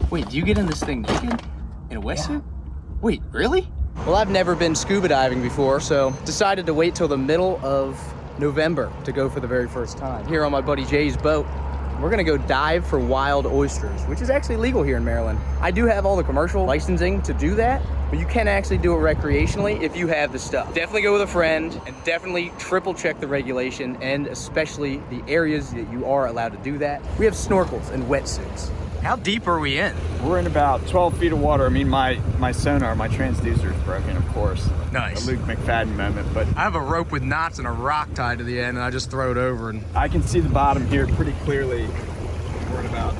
Wait, do you get in this thing naked? In a wetsuit? Yeah. Wait, really? Well, I've never been scuba diving before, so decided to wait till the middle of November to go for the very first time. Here on my buddy Jay's boat, we're gonna go dive for wild oysters, which is actually legal here in Maryland. I do have all the commercial licensing to do that, but you can actually do it recreationally if you have the stuff. Definitely go with a friend and definitely triple check the regulation and especially the areas that you are allowed to do that. We have snorkels and wetsuits. How deep are we in? We're in about 12 feet of water. I mean, my sonar, my transducer is broken, of course. Nice. A Luke McFadden moment, but I have a rope with knots and a rock tied to the end, and I just throw it over. And I can see the bottom here pretty clearly. We're at about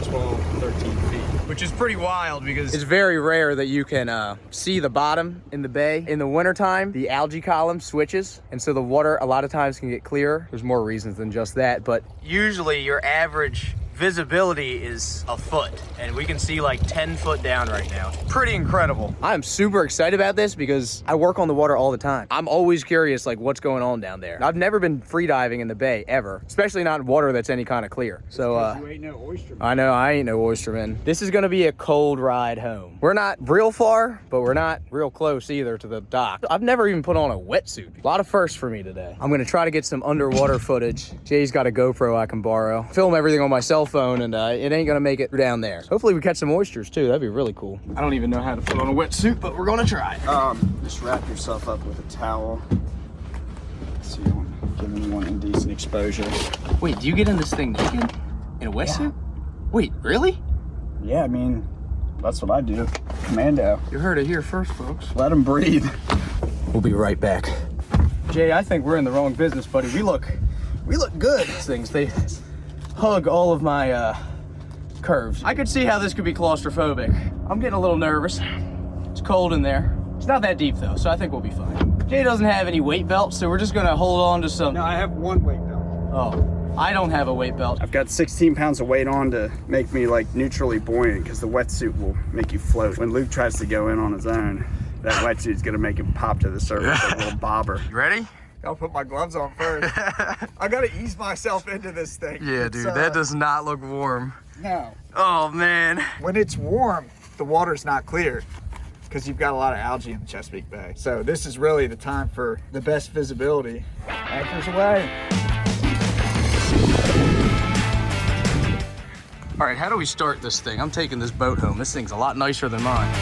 12, 13 feet. Which is pretty wild because it's very rare that you can see the bottom in the bay. In the wintertime, the algae column switches, and so the water a lot of times can get clearer. There's more reasons than just that, but usually your average visibility is a foot, and we can see like 10 foot down right now. Pretty incredible. I'm super excited about this because I work on the water all the time. I'm always curious like what's going on down there. I've never been free diving in the bay ever, especially not in water that's any kind of clear. So you ain't no oysterman. I know I ain't no oysterman. This is gonna be a cold ride home. We're not real far, but we're not real close either to the dock. I've never even put on a wetsuit. A lot of firsts for me today. I'm gonna try to get some underwater footage. Jay's got a GoPro I can borrow. Film everything on my cell phone, and it ain't gonna make it down there. Hopefully we catch some oysters too. That'd be really cool. I don't even know how to put on a wetsuit, but we're gonna try. Just wrap yourself up with a towel so you don't give anyone indecent exposure. Wait, do you get in this thing naked? In a wetsuit? Yeah. Wait, really? Yeah, I mean, that's what I do. Commando. You heard it here first, folks. Let them breathe. We'll be right back. Jay, I think we're in the wrong business, buddy. We look good. These things, they hug all of my curves. I could see how this could be claustrophobic. I'm getting a little nervous. It's cold in there. It's not that deep though, so I think we'll be fine. Jay doesn't have any weight belts, so we're just gonna hold on to some. No, I have one weight belt. Oh, I don't have a weight belt. I've got 16 pounds of weight on to make me like neutrally buoyant because the wetsuit will make you float. When Luke tries to go in on his own, that wetsuit's gonna make him pop to the surface like a little bobber. You ready? I'll put my gloves on first. I gotta ease myself into this thing. Yeah, dude, that does not look warm. No. Oh, man. When it's warm, the water's not clear because you've got a lot of algae in the Chesapeake Bay. So this is really the time for the best visibility. Anchors away. All right, how do we start this thing? I'm taking this boat home. This thing's a lot nicer than mine.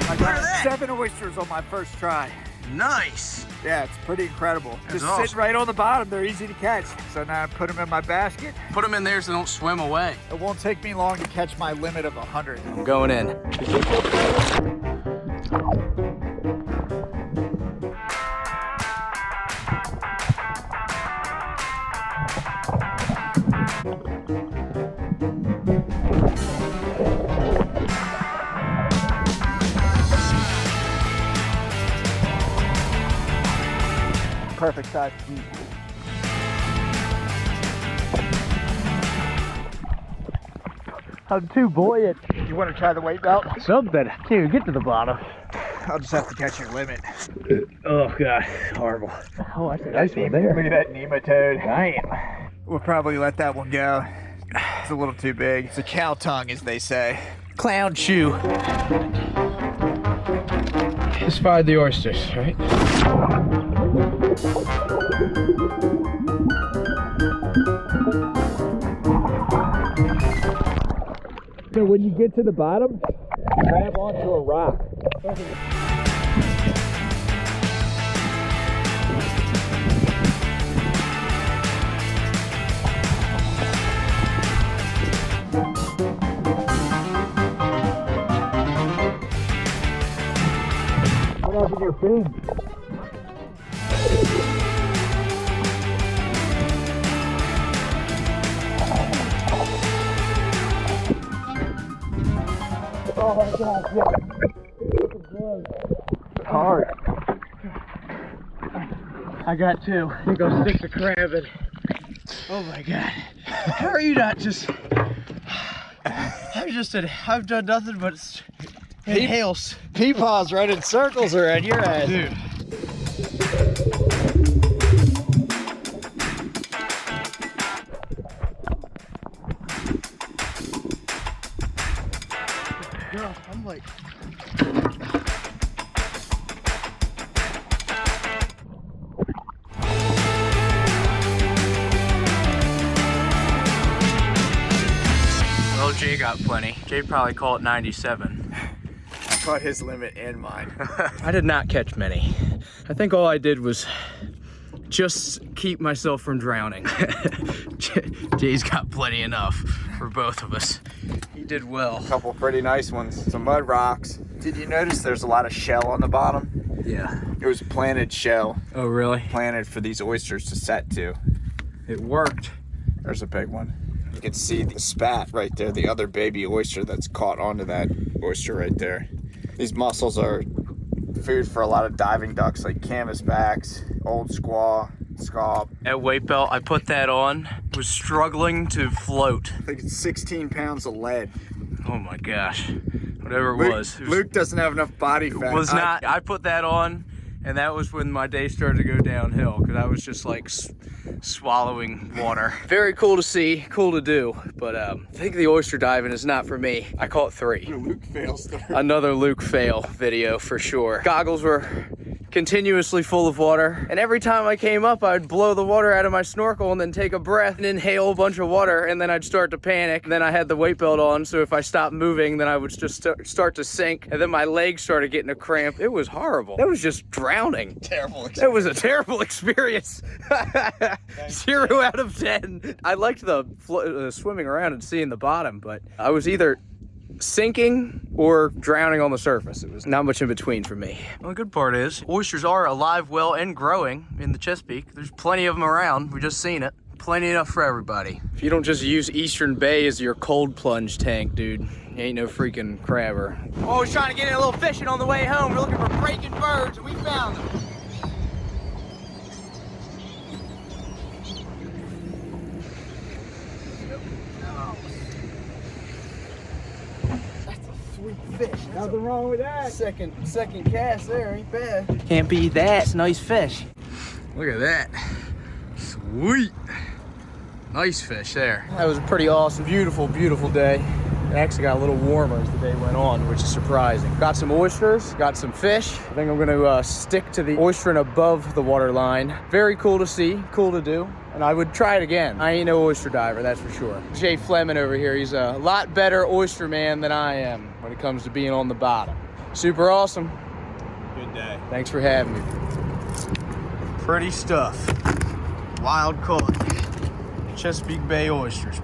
I got 7 oysters on my first try. Nice. Yeah, it's pretty incredible. That's Just awesome. sitting right on the bottom, they're easy to catch. So now I put them in my basket. Put them in there so they don't swim away. It won't take me long to catch my limit of 100. I'm going in. Perfect size. I'm too buoyant. You want to try the weight belt? Something. Can't even get to the bottom. I'll just have to catch your limit. Oh, God. Horrible. Oh, I see. Nice one there. Look at that nematode. Damn. We'll probably let that one go. It's a little too big. It's a cow tongue, as they say. Clown shoe. Just fired the oysters, right? So when you get to the bottom, grab onto a rock. What happened to your fin? Oh my God, yeah. Hard. I got 2. I think I'll stick to crabbing. Oh my God. How are you not just... I've done nothing but inhales. Peepaw's running circles around your head. Dude. like. Well, Jay got plenty. Jay probably caught 97. I caught his limit and mine. I did not catch many. I think all I did was just keep myself from drowning. Jay's got plenty enough for both of us. He did well. A couple pretty nice ones. Some mud rocks. Did you notice there's a lot of shell on the bottom? Yeah. It was planted shell. Oh, really? Planted for these oysters to set to. It worked. There's a big one. You can see the spat right there, the other baby oyster that's caught onto that oyster right there. These mussels are food for a lot of diving ducks like canvasbacks, old squaw, scaup. At weight belt, I put that on, was struggling to float. I think it's 16 pounds of lead. Oh my gosh, whatever it was. Luke doesn't have enough body fat. Was not. I put that on, and that was when my day started to go downhill because I was just like swallowing water. Very cool to see, cool to do, but I think the oyster diving is not for me. I caught 3. Luke fails there. Another Luke fail video for sure. Goggles were continuously full of water, and every time I came up, I'd blow the water out of my snorkel and then take a breath and inhale a bunch of water, and then I'd start to panic. And then I had the weight belt on, so if I stopped moving, then I would just start to sink, and then my legs started getting a cramp. It was horrible. That was just drowning. Terrible experience. That was a terrible experience. 0 out of 10. I liked the swimming around and seeing the bottom, but I was either sinking or drowning on the surface. It was not much in between for me. Well, the good part is oysters are alive, well, and growing in the Chesapeake. There's plenty of them around. We just seen it. Plenty enough for everybody. If you don't just use Eastern Bay as your cold plunge tank, dude, you ain't no freaking crabber. Oh, I was trying to get in a little fishing on the way home. We're looking for breaking birds, and we found them. Fish. Nothing wrong with that. Second cast there, ain't bad. Can't beat that. It's a nice fish. Look at that. Sweet. Nice fish there. That was a pretty awesome, beautiful, beautiful day. It actually got a little warmer as the day went on, which is surprising. Got some oysters, got some fish. I think I'm gonna stick to the oystering above the water line. Very cool to see, cool to do. And I would try it again. I ain't no oyster diver, that's for sure. Jay Fleming over here, he's a lot better oyster man than I am when it comes to being on the bottom. Super awesome. Good day. Thanks for having me. Pretty stuff. Wild caught. Chesapeake Bay oysters.